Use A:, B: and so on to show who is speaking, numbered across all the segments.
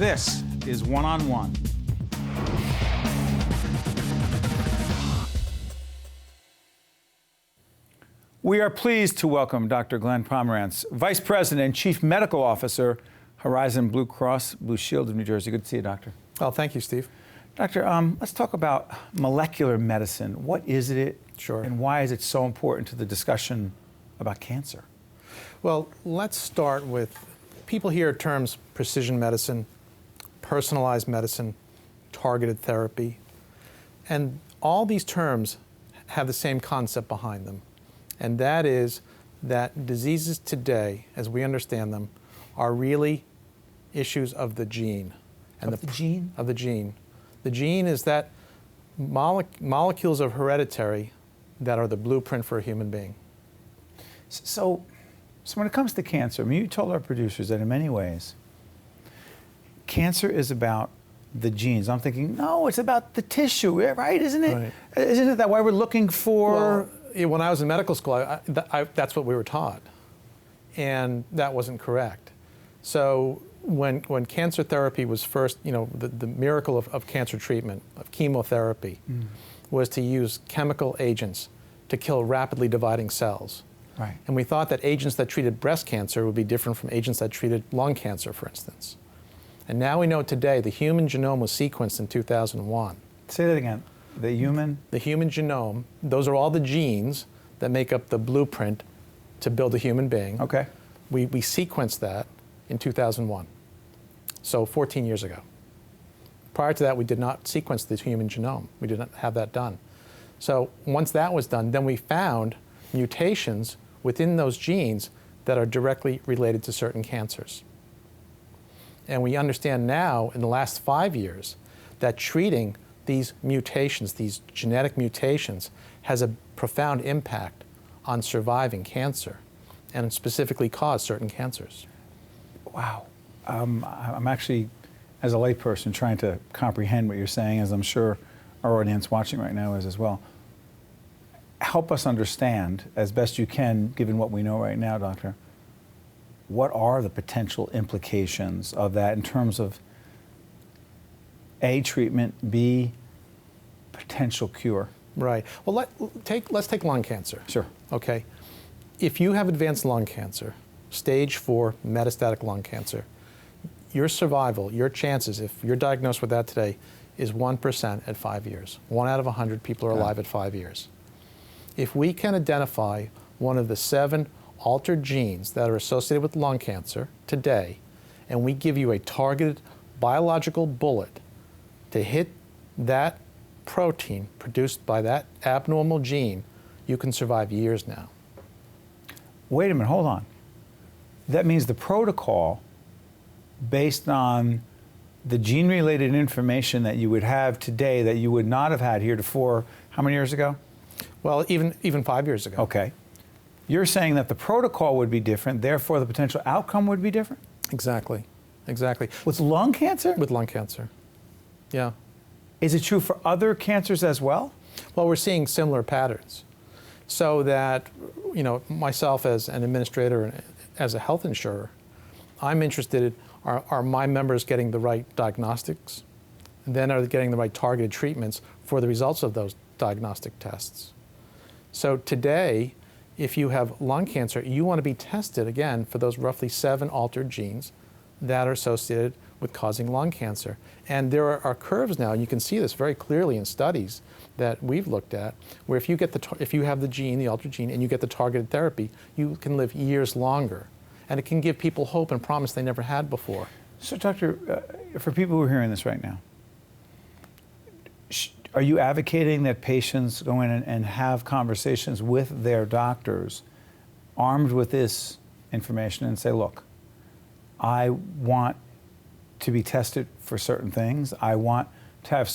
A: This is One on One. We are pleased to welcome Dr. Glenn Pomerantz, Vice President and Chief Medical Officer, Horizon Blue Cross Blue Shield of New Jersey. Good to see you, Doctor.
B: Well, thank you, Steve.
A: Doctor, let's talk about molecular medicine. What is it?
B: Sure.
A: And why is it so important to the discussion about cancer?
B: Well, let's start with, people hear terms precision medicine, personalized medicine, targeted therapy, and all these terms have the same concept behind them. And that is that diseases today, as we understand them, are really issues of the gene.
A: And the gene?
B: Of the gene. The gene is that molecules of hereditary that are the blueprint for a human being.
A: So when it comes to cancer, I mean, you told our producers that in many ways, cancer is about the genes. I'm thinking, no, it's about the tissue, right? Isn't it?
B: Right.
A: Isn't it that why we're looking for?
B: Well, when I was in medical school, that's what we were taught, and that wasn't correct. So when cancer therapy was first, the miracle of cancer treatment, of chemotherapy, was to use chemical agents to kill rapidly dividing cells.
A: Right.
B: And we thought that agents that treated breast cancer would be different from agents that treated lung cancer, for instance. And now we know today the human genome was sequenced in 2001.
A: Say that again. The human
B: genome, those are all the genes that make up the blueprint to build a human being.
A: Okay.
B: We sequenced that in 2001, so 14 years ago. Prior to that, we did not sequence the human genome. We did not have that done. So once that was done, then we found mutations within those genes that are directly related to certain cancers. And we understand now, in the last 5 years, that treating these mutations, these genetic mutations, has a profound impact on surviving cancer and specifically cause certain cancers.
A: Wow. I'm actually, as a layperson, trying to comprehend what you're saying, as I'm sure our audience watching right now is as well. Help us understand, as best you can, given what we know right now, Doctor, what are the potential implications of that in terms of A, treatment, B, potential cure?
B: Right. Well, let's take lung cancer.
A: Sure.
B: Okay. If you have advanced lung cancer, stage 4 metastatic lung cancer, your survival, your chances, if you're diagnosed with that today, is 1% at 5 years. 1 out of 100 people are alive at 5 years. If we can identify one of the 7 altered genes that are associated with lung cancer today, and we give you a targeted biological bullet to hit that protein produced by that abnormal gene, you can survive years now.
A: Wait a minute, hold on. That means the protocol, based on the gene-related information that you would have today that you would not have had heretofore, how many years ago?
B: Well, even 5 years ago.
A: Okay. You're saying that the protocol would be different, therefore the potential outcome would be different?
B: Exactly. Exactly.
A: With lung cancer?
B: With lung cancer. Yeah.
A: Is it true for other cancers as well?
B: Well, we're seeing similar patterns. So that, myself as an administrator and as a health insurer, I'm interested in are my members getting the right diagnostics? And then are they getting the right targeted treatments for the results of those diagnostic tests? So today, if you have lung cancer, you want to be tested again for those roughly 7 altered genes that are associated with causing lung cancer. And there are curves now, and you can see this very clearly in studies that we've looked at, where if you have the gene, the altered gene, and you get the targeted therapy, you can live years longer. And it can give people hope and promise they never had before.
A: So, Doctor, for people who are hearing this right now, are you advocating that patients go in and have conversations with their doctors armed with this information and say, look, I want to be tested for certain things. I want to have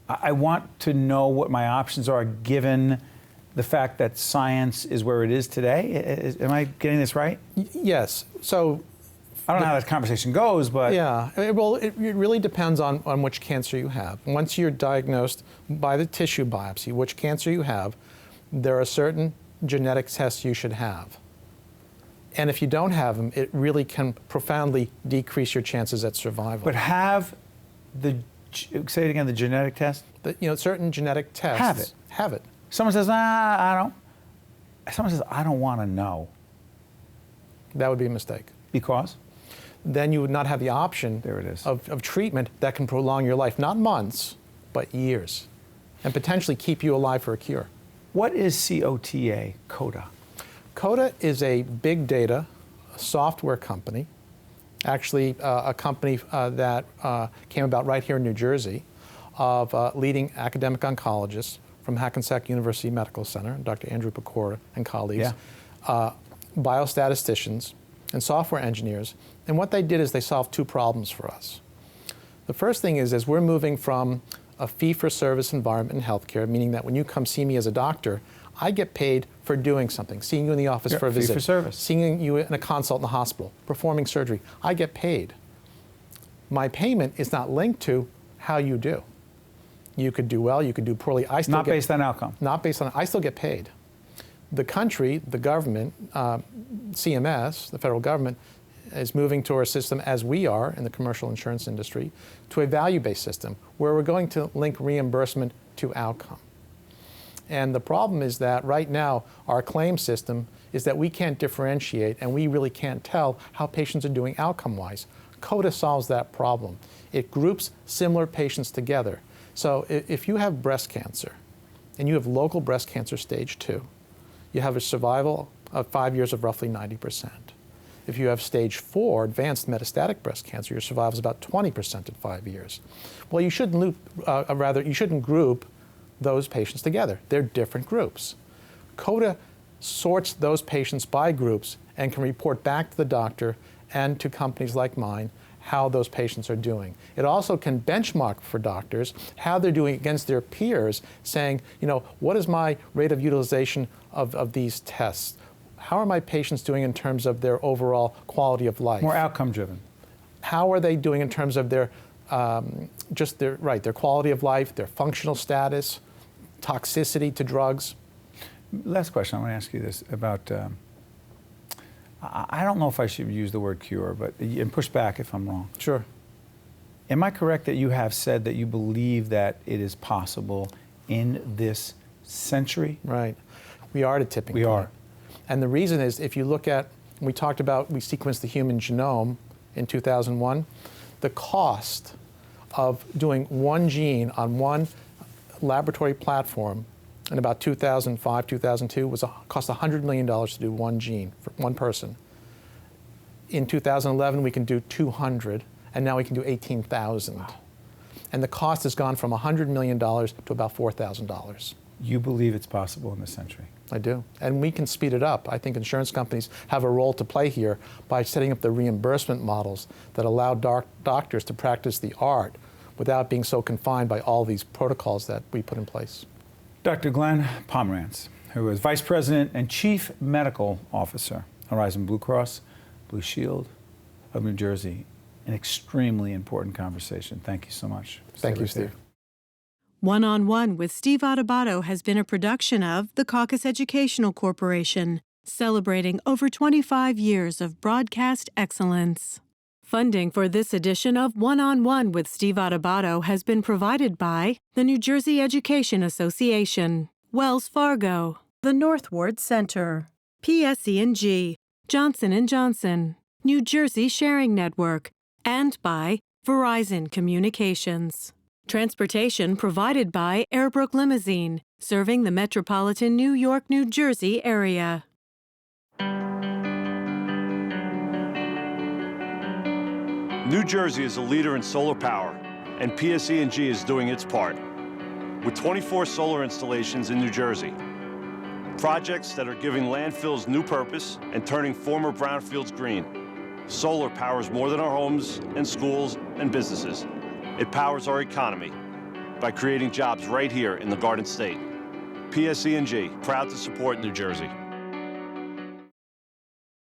A: I want to know what my options are given the fact that science is where it is today. Am I getting this right?
B: Yes. So
A: I don't know how that conversation goes, but...
B: Yeah, well, it really depends on which cancer you have. Once you're diagnosed by the tissue biopsy, which cancer you have, there are certain genetic tests you should have. And if you don't have them, it really can profoundly decrease your chances at survival.
A: But have say it again, the genetic test?
B: Certain genetic tests have it.
A: Someone says, I don't. Someone says, I don't want to know.
B: That would be a mistake.
A: Because?
B: Then you would not have the option
A: There it is.
B: of treatment that can prolong your life, not months, but years, and potentially keep you alive for a cure.
A: What is COTA, COTA?
B: COTA is a big data software company, actually a company that came about right here in New Jersey, of leading academic oncologists from Hackensack University Medical Center, Dr. Andrew Pecora and colleagues, biostatisticians, and software engineers. And what they did is they solved two problems for us. The first thing is we're moving from a fee-for-service environment in healthcare, meaning that when you come see me as a doctor, I get paid for doing something, seeing you in the office for a visit,
A: fee-for-service.
B: seeing you in a consult in the hospital, performing surgery. I get paid. My payment is not linked to how you do. You could do well, you could do poorly. I still
A: Not based on outcome.
B: Not based on, I still get paid. The country, the government, CMS, the federal government, is moving to a system, as we are in the commercial insurance industry, to a value-based system where we're going to link reimbursement to outcome. And the problem is that right now our claim system is that we can't differentiate and we really can't tell how patients are doing outcome-wise. COTA solves that problem. It groups similar patients together. So if you have breast cancer and you have local breast cancer stage 2, you have a survival of 5 years of roughly 90%. If you have stage 4, advanced metastatic breast cancer, your survival is about 20% at 5 years. Well, you shouldn't you shouldn't group those patients together. They're different groups. COTA sorts those patients by groups and can report back to the doctor and to companies like mine how those patients are doing. It also can benchmark for doctors how they're doing against their peers, saying, what is my rate of utilization of these tests? How are my patients doing in terms of their overall quality of life?
A: More outcome driven.
B: How are they doing in terms of their their quality of life, their functional status, toxicity to drugs?
A: Last question, I want to ask you this about, I don't know if I should use the word cure, and push back if I'm wrong.
B: Sure.
A: Am I correct that you have said that you believe that it is possible in this century?
B: Right. We are at a tipping point.
A: We are.
B: And the reason is, if you look at, we sequenced the human genome in 2001, the cost of doing one gene on one laboratory platform in about 2005, 2002 cost $100 million to do one gene for one person. In 2011, we can do 200, and now we can do 18,000. Wow. And the cost has gone from $100 million to about $4,000.
A: You believe it's possible in this century?
B: I do. And we can speed it up. I think insurance companies have a role to play here by setting up the reimbursement models that allow doctors to practice the art without being so confined by all these protocols that we put in place.
A: Dr. Glenn Pomerantz, who is Vice President and Chief Medical Officer, Horizon Blue Cross Blue Shield of New Jersey. An extremely important conversation. Thank you so much.
B: Thank you, Steve.
C: One-on-One with Steve Adubato has been a production of the Caucus Educational Corporation, celebrating over 25 years of broadcast excellence. Funding for this edition of One-on-One with Steve Adubato has been provided by the New Jersey Education Association, Wells Fargo, the Northward Center, PSE&G, Johnson & Johnson, New Jersey Sharing Network, and by Verizon Communications. Transportation provided by Airbrook Limousine, serving the metropolitan New York, New Jersey area.
D: New Jersey is a leader in solar power, and PSE&G is doing its part. With 24 solar installations in New Jersey, projects that are giving landfills new purpose and turning former brownfields green. Solar powers more than our homes and schools and businesses. It powers our economy by creating jobs right here in the Garden State. PSE&G, proud to support New Jersey.